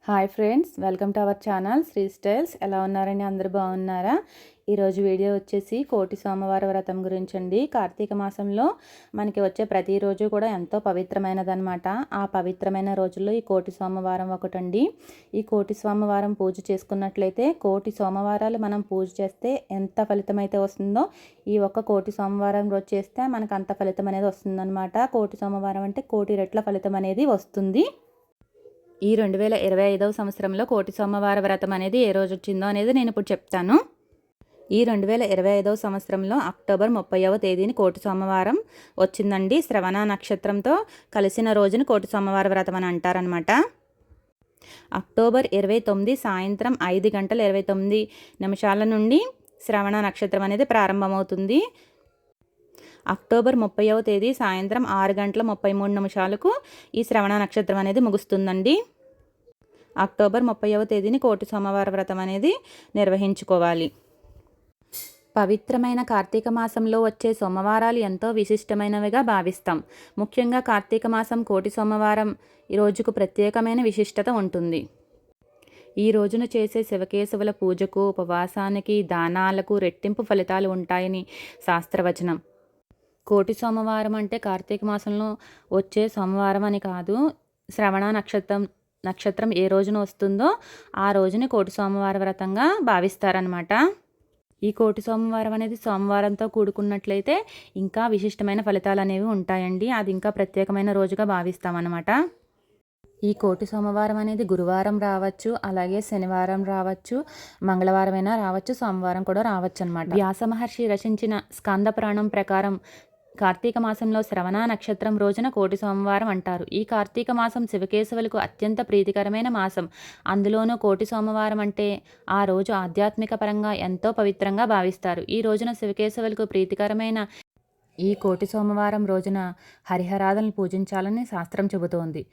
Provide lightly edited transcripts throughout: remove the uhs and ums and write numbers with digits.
Hi friends, welcome to our channel Sri styles. ఎలా ఉన్నారని అందరూ బాగున్నారా? ఈరోజు వీడియో వచ్చేసి కోటి సోమవార వ్రతం గురించి అండి. కార్తీక మాసంలో మనకి వచ్చే ప్రతిరోజు కూడా ఎంతో పవిత్రమైనదనమాట. ఆ పవిత్రమైన రోజుల్లో ఈ కోటి సోమవారం ఒకటండి. ఈ కోటి సోమవారం పూజ చేసుకున్నట్లయితే కోటి సోమవారాలు మనం పూజ చేస్తే ఎంత ఫలితం అయితే వస్తుందో ఈ ఒక్క కోటి సోమవారం రోజు చేస్తే మనకు అంత ఫలితం అనేది వస్తుందన్నమాట. కోటి సోమవారం అంటే కోటి రెట్ల ఫలితం అనేది వస్తుంది. ఈ 2025వ సంవత్సరంలో కోటి సోమవార వ్రతం అనేది ఏ రోజు వచ్చిందో అనేది నేను ఇప్పుడు చెప్తాను. ఈ 2025వ సంవత్సరంలో అక్టోబర్ 30వ తేదీని కోటి సోమవారం వచ్చిందండి. శ్రవణ నక్షత్రంతో కలిసిన రోజుని కోటి సోమవార వ్రతం అని అంటారనమాట. అక్టోబర్ 29 సాయంత్రం 5:29 నుండి శ్రవణ నక్షత్రం అనేది ప్రారంభమవుతుంది. అక్టోబర్ 30వ తేదీ సాయంత్రం 6:33 ఈ శ్రవణ నక్షత్రం అనేది ముగుస్తుందండి. అక్టోబర్ 30వ తేదీని కోటి సోమవార వ్రతం అనేది నిర్వహించుకోవాలి. పవిత్రమైన కార్తీక మాసంలో వచ్చే సోమవారాలు ఎంతో విశిష్టమైనవిగా భావిస్తాం. ముఖ్యంగా కార్తీక మాసం కోటి సోమవారం ఈ రోజుకు ప్రత్యేకమైన విశిష్టత ఉంటుంది. ఈ రోజున చేసే శివకేశవుల పూజకు, ఉపవాసానికి, దానాలకు రెట్టింపు ఫలితాలు ఉంటాయని శాస్త్రవచనం. కోటి సోమవారం అంటే కార్తీక మాసంలో వచ్చే సోమవారం అని కాదు. శ్రవణ నక్షత్రం ఏ రోజున వస్తుందో ఆ రోజుని కోటి సోమవార వ్రతంగా భావిస్తారనమాట. ఈ కోటి సోమవారం అనేది సోమవారంతో కూడుకున్నట్లయితే ఇంకా విశిష్టమైన ఫలితాలు అనేవి ఉంటాయండి. అది ఇంకా ప్రత్యేకమైన రోజుగా భావిస్తామన్నమాట. ఈ కోటి సోమవారం అనేది గురువారం రావచ్చు, అలాగే శనివారం రావచ్చు, మంగళవారం అయినా రావచ్చు, సోమవారం కూడా రావచ్చు అనమాట. వ్యాస మహర్షి రచించిన స్కంద పురాణం ప్రకారం కార్తీక మాసంలో శ్రవణ నక్షత్రం రోజున కోటి సోమవారం అంటారు. ఈ కార్తీక మాసం శివకేశవులకు అత్యంత ప్రీతికరమైన మాసం. అందులోనూ కోటి సోమవారం అంటే ఆ రోజు ఆధ్యాత్మిక పరంగా ఎంతో పవిత్రంగా భావిస్తారు. ఈ రోజున శివకేశవులకు ప్రీతికరమైన ఈ కోటి సోమవారం రోజున హరిహరాదులను పూజించాలని శాస్త్రం చెబుతోంది.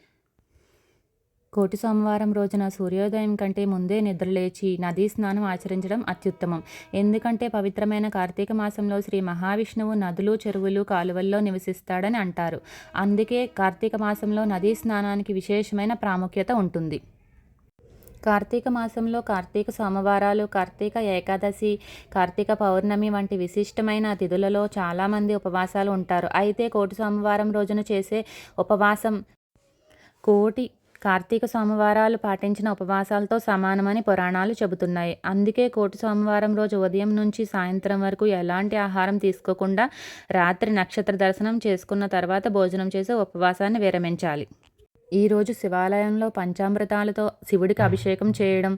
కోటి సోమవారం రోజున సూర్యోదయం కంటే ముందే నిద్రలేచి నదీ స్నానం ఆచరించడం అత్యుత్తమం. ఎందుకంటే పవిత్రమైన కార్తీక మాసంలో శ్రీ మహావిష్ణువు నదులు, చెరువులు, కాలువల్లో నివసిస్తాడని అంటారు. అందుకే కార్తీక మాసంలో నదీ స్నానానికి విశేషమైన ప్రాముఖ్యత ఉంటుంది. కార్తీక మాసంలో కార్తీక సోమవారాలు, కార్తీక ఏకాదశి, కార్తీక పౌర్ణమి వంటి విశిష్టమైన తిథులలో చాలామంది ఉపవాసాలు ఉంటారు. అయితే కోటి సోమవారం రోజున చేసే ఉపవాసం కోటి కార్తీక సోమవారాలు పాటించిన ఉపవాసాలతో సమానమని పురాణాలు చెబుతున్నాయి. అందుకే కోటి సోమవారం రోజు ఉదయం నుంచి సాయంత్రం వరకు ఎలాంటి ఆహారం తీసుకోకుండా రాత్రి నక్షత్ర దర్శనం చేసుకున్న తర్వాత భోజనం చేసి ఉపవాసాన్ని విరమించాలి. ఈరోజు శివాలయంలో పంచామృతాలతో శివుడికి అభిషేకం చేయడం,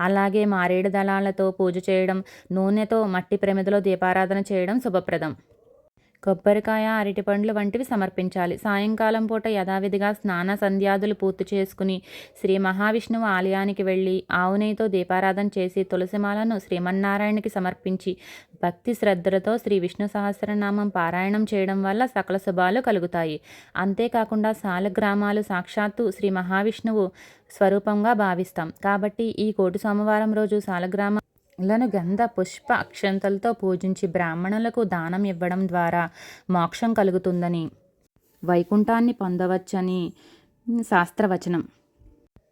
అలాగే మారేడు దళాలతో పూజ చేయడం, నూనెతో మట్టి ప్రమిదలో దీపారాధన చేయడం శుభప్రదం. కొబ్బరికాయ, అరటిపండ్లు వంటివి సమర్పించాలి. సాయంకాలం పూట యథావిధిగా స్నాన సంధ్యాదులు పూర్తి చేసుకుని శ్రీ మహావిష్ణువు ఆలయానికి వెళ్ళి ఆవు నెయ్యితో దీపారాధన చేసి తులసిమాలను శ్రీమన్నారాయణకి సమర్పించి భక్తి శ్రద్ధలతో శ్రీ విష్ణు సహస్రనామం పారాయణం చేయడం వల్ల సకల శుభాలు కలుగుతాయి. అంతేకాకుండా సాలగ్రామాలు సాక్షాత్తు శ్రీ మహావిష్ణువు స్వరూపంగా భావిస్తాం. కాబట్టి ఈ కోటి సోమవారం రోజు సాలగ్రామ లను గంధ పుష్ప అక్షంతలతో పూజించి బ్రాహ్మణులకు దానం ఇవ్వడం ద్వారా మోక్షం కలుగుతుందని, వైకుంఠాన్ని పొందవచ్చని శాస్త్రవచనం.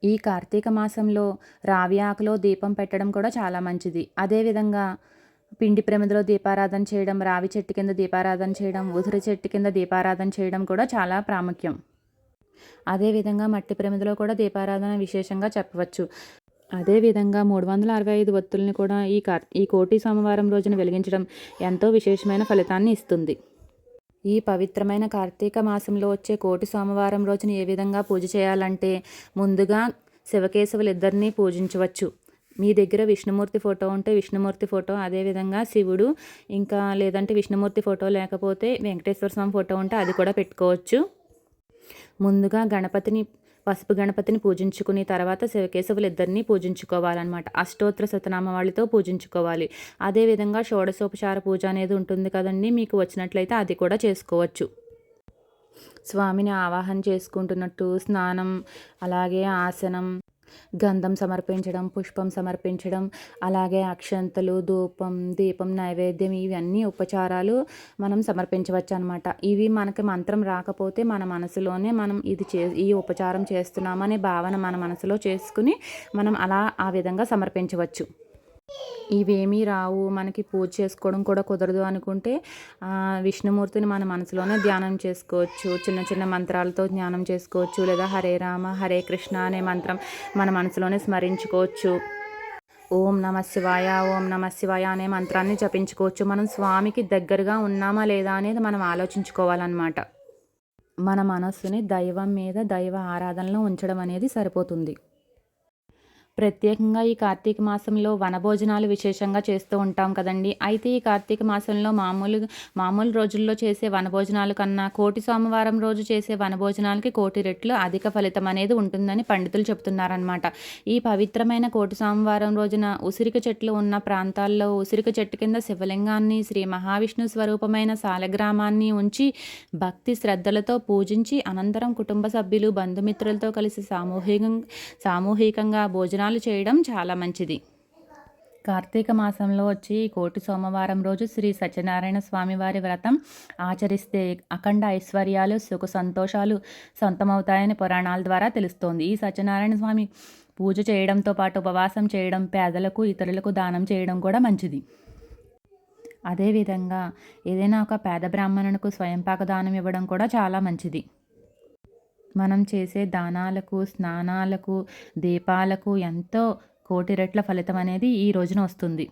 ఈ కార్తీక మాసంలో రావి ఆకులో దీపం పెట్టడం కూడా చాలా మంచిది. అదేవిధంగా పిండి ప్రమిదలో దీపారాధన చేయడం, రావి చెట్టు కింద దీపారాధన చేయడం, ఉసిరి చెట్టు కింద దీపారాధన చేయడం కూడా చాలా ప్రాముఖ్యం. అదేవిధంగా మట్టి ప్రమిదలో కూడా దీపారాధన విశేషంగా చెప్పవచ్చు. అదేవిధంగా 365 ఒత్తుల్ని కూడా ఈ కోటి సోమవారం రోజున వెలిగించడం ఎంతో విశేషమైన ఫలితాన్ని ఇస్తుంది. ఈ పవిత్రమైన కార్తీక మాసంలో వచ్చే కోటి సోమవారం రోజున ఏ విధంగా పూజ చేయాలంటే, ముందుగా శివకేశవులిద్దరినీ పూజించవచ్చు. మీ దగ్గర విష్ణుమూర్తి ఫోటో ఉంటే విష్ణుమూర్తి ఫోటో, అదేవిధంగా శివుడు, ఇంకా లేదంటే విష్ణుమూర్తి ఫోటో లేకపోతే వెంకటేశ్వర స్వామి ఫోటో ఉంటే అది కూడా పెట్టుకోవచ్చు. ముందుగా పసుపు గణపతిని పూజించుకుని తర్వాత శివకేశవులిద్దరినీ పూజించుకోవాలన్నమాట. అష్టోత్తర శతనామావళితో పూజించుకోవాలి. అదేవిధంగా షోడశోపచార పూజ అనేది ఉంటుంది కదండి, మీకు వచ్చినట్లయితే అది కూడా చేసుకోవచ్చు. స్వామిని ఆవాహన చేసుకుంటున్నట్టు స్నానం, అలాగే ఆసనం, గంధం సమర్పించడం, పుష్పం సమర్పించడం, అలాగే అక్షంతలు, ధూపం, దీపం, నైవేద్యం ఇవన్నీ ఉపచారాలు మనం సమర్పించవచ్చు అనమాట. ఇవి మనకి మంత్రం రాకపోతే మన మనసులోనే మనం ఈ ఉపచారం చేస్తున్నామనే భావన మన మనసులో చేసుకుని మనం ఆ విధంగా సమర్పించవచ్చు. ఇవేమీ రావు, మనకి పూజ చేసుకోవడం కూడా కుదరదు అనుకుంటే విష్ణుమూర్తిని మన మనసులోనే ధ్యానం చేసుకోవచ్చు. చిన్న చిన్న మంత్రాలతో ధ్యానం చేసుకోవచ్చు. లేదా హరే రామ హరే కృష్ణ అనే మంత్రం మన మనసులోనే స్మరించుకోవచ్చు. ఓం నమ శివాయ, ఓం నమ శివాయ అనే మంత్రాన్ని జపించుకోవచ్చు. మనం స్వామికి దగ్గరగా ఉన్నామా లేదా అనేది మనం ఆలోచించుకోవాలన్నమాట. మన మనస్సుని దైవం మీద, దైవ ఆరాధనలో ఉంచడం అనేది సరిపోతుంది. ప్రత్యేకంగా ఈ కార్తీక మాసంలో వనభోజనాలు విశేషంగా చేస్తూ ఉంటాం కదండి. అయితే ఈ కార్తీక మాసంలో మామూలు రోజుల్లో చేసే వనభోజనాల కన్నా కోటి సోమవారం రోజు చేసే వనభోజనాలకి కోటి రెట్లు అధిక ఫలితం అనేది ఉంటుందని పండితులు చెప్తున్నారనమాట. ఈ పవిత్రమైన కోటి సోమవారం రోజున ఉసిరిక చెట్లు ఉన్న ప్రాంతాల్లో ఉసిరిక చెట్టు కింద శివలింగాన్ని, శ్రీ మహావిష్ణు స్వరూపమైన సాలగ్రామాన్ని ఉంచి భక్తి శ్రద్ధలతో పూజించి అనంతరం కుటుంబ సభ్యులు, బంధుమిత్రులతో కలిసి సామూహికంగా భోజనాలు చేయడం చాలా మంచిది. కార్తీక మాసంలో వచ్చి కోటి సోమవారం రోజు శ్రీ సత్యనారాయణ స్వామి వారి వ్రతం ఆచరిస్తే అఖండ ఐశ్వర్యాలు, సుఖ సంతోషాలు సొంతమవుతాయని పురాణాల ద్వారా తెలుస్తోంది. ఈ సత్యనారాయణ స్వామి పూజ చేయడంతో పాటు ఉపవాసం చేయడం, పేదలకు ఇతరులకు దానం చేయడం కూడా మంచిది. అదేవిధంగా ఏదైనా ఒక పేద బ్రాహ్మణునికి స్వయంపాక దానం ఇవ్వడం కూడా చాలా మంచిది. మనం చేసే దానాలకు, స్నానాలకు, దీపాలకు ఎంతో కోటి రెట్ల ఫలితం అనేది ఈ రోజున వస్తుంది.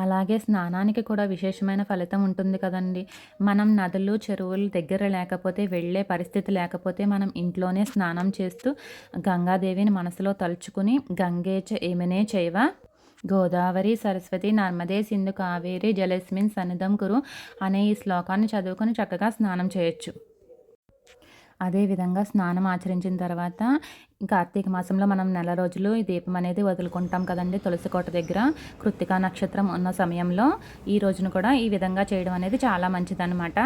అలాగే స్నానానికి కూడా విశేషమైన ఫలితం ఉంటుంది కదండి. మనం నదులు, చెరువులు దగ్గర లేకపోతే, వెళ్ళే పరిస్థితి లేకపోతే మనం ఇంట్లోనే స్నానం చేస్తూ గంగాదేవిని మనసులో తలుచుకుని గంగేచ యమునే చైవ గోదావరి సరస్వతి నర్మదే సింధు కావేరి జలస్మిన్ సన్నిధం కురు అనే ఈ శ్లోకాన్ని చదువుకొని చక్కగా స్నానం చేయొచ్చు. అదేవిధంగా స్నానం ఆచరించిన తర్వాత కార్తీక మాసంలో మనం నెల రోజులు ఈ దీపం అనేది వదులుకుంటాం కదండి. తులసి కోట దగ్గర కృత్తికా నక్షత్రం ఉన్న సమయంలో ఈ రోజును కూడా ఈ విధంగా చేయడం అనేది చాలా మంచిదన్నమాట.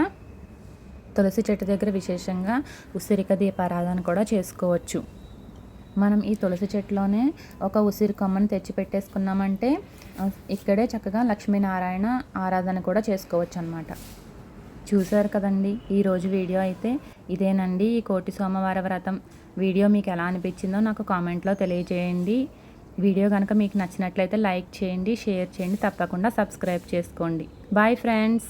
తులసి చెట్టు దగ్గర విశేషంగా ఉసిరిక దీపారాధన కూడా చేసుకోవచ్చు. మనం ఈ తులసి చెట్టులోనే ఒక ఉసిరి కొమ్మను తెచ్చి పెట్టేసుకున్నామంటే ఇక్కడే చక్కగా లక్ష్మీనారాయణ ఆరాధన కూడా చేసుకోవచ్చు అన్నమాట. చూశారు కదండి, ఈరోజు వీడియో అయితే ఇదేనండి. ఈ కోటి సోమవార వ్రతం వీడియో మీకు ఎలా అనిపించిందో నాకు కామెంట్లో తెలియజేయండి. వీడియో కనుక మీకు నచ్చినట్లయితే లైక్ చేయండి, షేర్ చేయండి, తప్పకుండా సబ్స్క్రైబ్ చేసుకోండి. Bye friends.